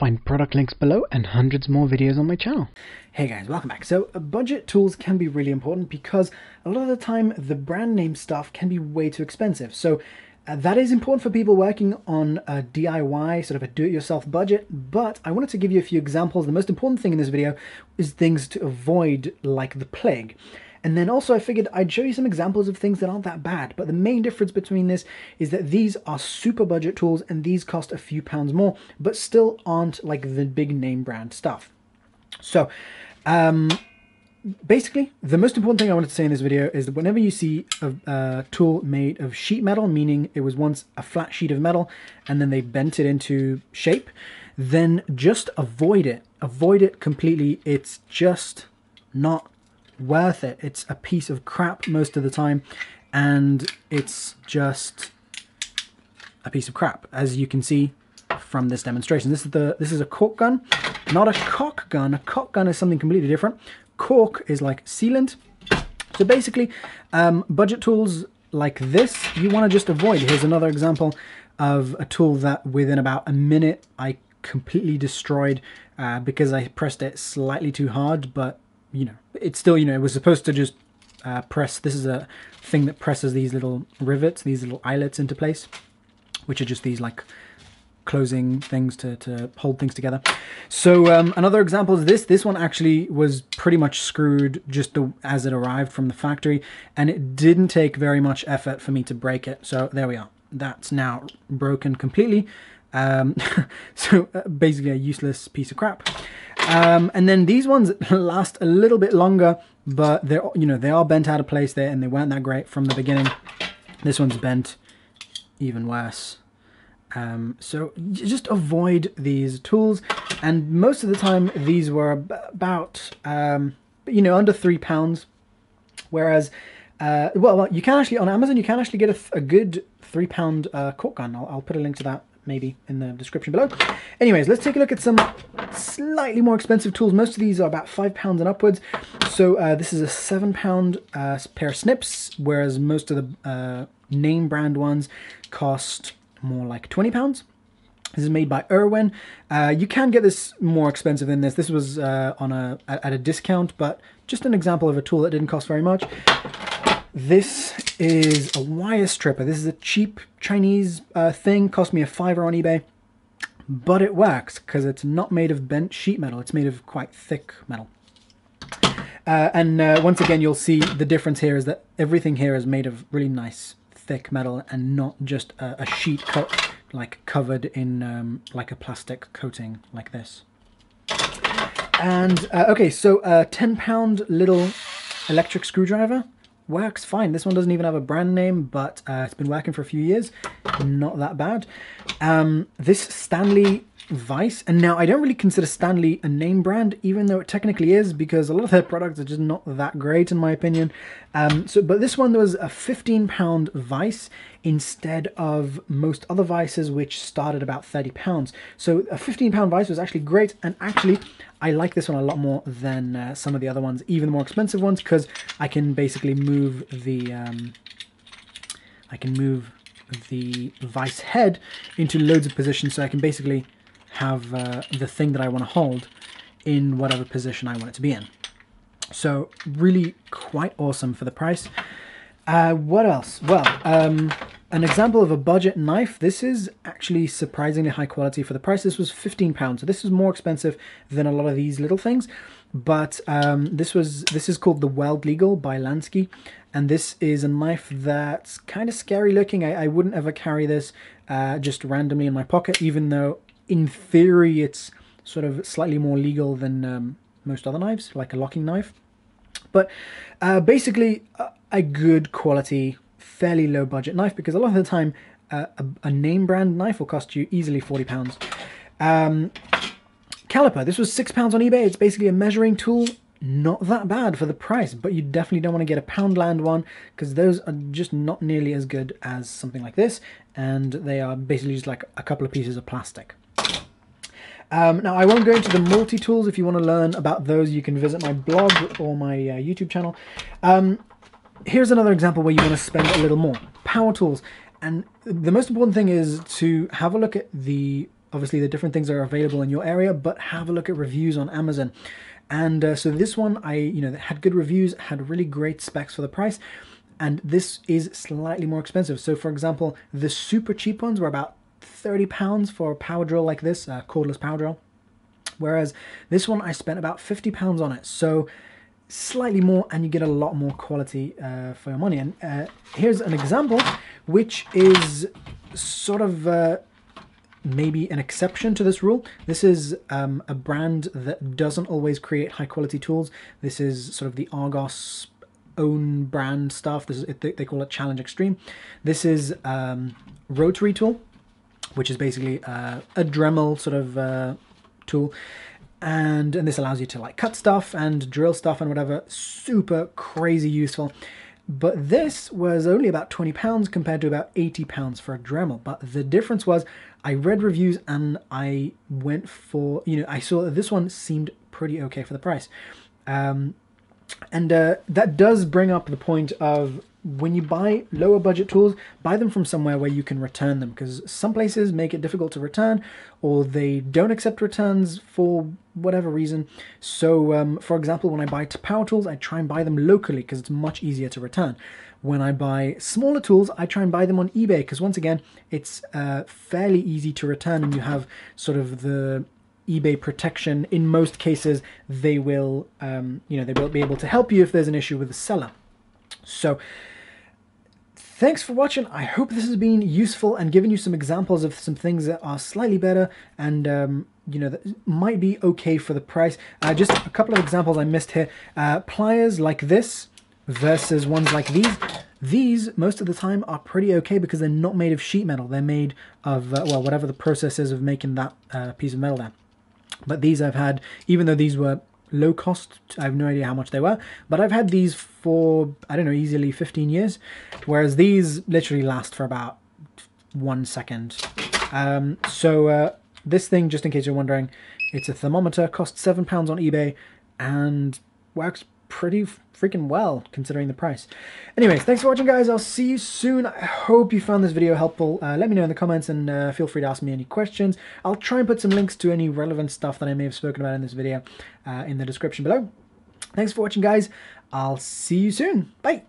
Find product links below and hundreds more videos on my channel. Hey guys, welcome back. So budget tools can be really important because a lot of the time the brand name stuff can be way too expensive. So that is important for people working on a DIY, sort of a do-it-yourself budget, but I wanted to give you a few examples. The most important thing in this video is things to avoid like the plague. And then also I figured I'd show you some examples of things that aren't that bad, but the main difference between this is that these are super budget tools and these cost a few pounds more, but still aren't like the big name brand stuff. So basically, the most important thing I wanted to say in this video is that whenever you see a tool made of sheet metal, meaning it was once a flat sheet of metal and then they bent it into shape, then just avoid it. Avoid it completely. It's just not worth it. It's a piece of crap most of the time, and it's just a piece of crap, as you can see from this demonstration. This is a cork gun, not a caulk gun. A caulk gun is something completely different. Cork is like sealant. So basically, budget tools like this, you want to just avoid. Here's another example of a tool that within about a minute I completely destroyed because I pressed it slightly too hard, but you know, it's still, you know, it was supposed to just press. This is a thing that presses these little rivets, these little eyelets into place, which are just these like closing things to hold things together. So another example is this. This one actually was pretty much screwed just as it arrived from the factory, and it didn't take very much effort for me to break it. So there we are. That's now broken completely. So basically a useless piece of crap. And then these ones last a little bit longer, but they're, you know, they are bent out of place there and they weren't that great from the beginning. This one's bent even worse. So just avoid these tools. And most of the time these were about, you know, under £3. Whereas, well, you can actually, on Amazon, you can actually get a good £3 cork gun. I'll put a link to that maybe in the description below. Anyways, let's take a look at some slightly more expensive tools. Most of these are about £5 and upwards. So this is a £7 pair of snips, whereas most of the name brand ones cost more like £20. This is made by Irwin. You can get this more expensive than this. This was at a discount, but just an example of a tool that didn't cost very much. This is a wire stripper. This is a cheap Chinese thing. Cost me a £5 on eBay, but it works because it's not made of bent sheet metal. It's made of quite thick metal. And once again, you'll see the difference here is that everything here is made of really nice thick metal and not just a sheet covered in like a plastic coating like this. And okay, so a £10 little electric screwdriver. Works fine. This one doesn't even have a brand name, but it's been working for a few years. Not that bad. This Stanley Vice, and now I don't really consider Stanley a name brand, even though it technically is, because a lot of their products are just not that great in my opinion. But this one was a £15 vice instead of most other vices, which started about £30. So a £15 vice was actually great, and actually I like this one a lot more than some of the other ones, even the more expensive ones, because I can basically move the vice head into loads of positions, so I can basically have the thing that I want to hold in whatever position I want it to be in. So really quite awesome for the price. What else? Well, an example of a budget knife. This is actually surprisingly high quality for the price. This was £15, so this is more expensive than a lot of these little things. But this is called the Weld Legal by Lansky, and this is a knife that's kind of scary looking. I wouldn't ever carry this just randomly in my pocket, even though in theory it's sort of slightly more legal than most other knives, like a locking knife. But basically a good quality, fairly low budget knife, because a lot of the time a name brand knife will cost you easily £40. Caliper, this was £6 on eBay. It's basically a measuring tool. Not that bad for the price, but you definitely don't want to get a Poundland one, because those are just not nearly as good as something like this, and they are basically just like a couple of pieces of plastic. Now, I won't go into the multi-tools. If you want to learn about those, you can visit my blog or my YouTube channel. Here's another example where you want to spend a little more. Power tools. And the most important thing is to have a look at the obviously the different things are available in your area, but have a look at reviews on Amazon. And so this one, had good reviews, had really great specs for the price, and this is slightly more expensive. So for example, the super cheap ones were about £30 for a power drill like this, cordless power drill. Whereas this one, I spent about £50 on it. So slightly more, and you get a lot more quality for your money. And here's an example, which is sort of maybe an exception to this rule. This is a brand that doesn't always create high quality tools. This is sort of the Argos own brand stuff. This is, they call it Challenge Extreme. This is rotary tool, which is basically a Dremel sort of tool, and this allows you to like cut stuff and drill stuff and whatever. Super crazy useful. But this was only about £20 compared to about £80 for a Dremel. But the difference was, I read reviews and I went for, I saw that this one seemed pretty okay for the price. That does bring up the point of, when you buy lower budget tools, buy them from somewhere where you can return them, because some places make it difficult to return, or they don't accept returns for whatever reason. So for example, when I buy power tools, I try and buy them locally because it's much easier to return. When I buy smaller tools, I try and buy them on eBay because, once again, it's fairly easy to return, and you have sort of the eBay protection. In most cases, they will they will be able to help you if there's an issue with the seller. So thanks for watching. I hope this has been useful and given you some examples of some things that are slightly better and that might be okay for the price. Just a couple of examples I missed here. Pliers like this versus ones like these. These, most of the time, are pretty okay because they're not made of sheet metal. They're made of, well, whatever the process is of making that piece of metal there. But these I've had, even though these were low cost, I have no idea how much they were, but I've had these for, I don't know, easily 15 years, whereas these literally last for about 1 second. This thing, just in case you're wondering, it's a thermometer, costs £7 on eBay, and works pretty freaking well considering the price. Anyways, thanks for watching, guys. I'll see you soon. I hope you found this video helpful. Let me know in the comments, and feel free to ask me any questions. I'll try and put some links to any relevant stuff that I may have spoken about in this video in the description below. Thanks for watching, guys. I'll see you soon. Bye.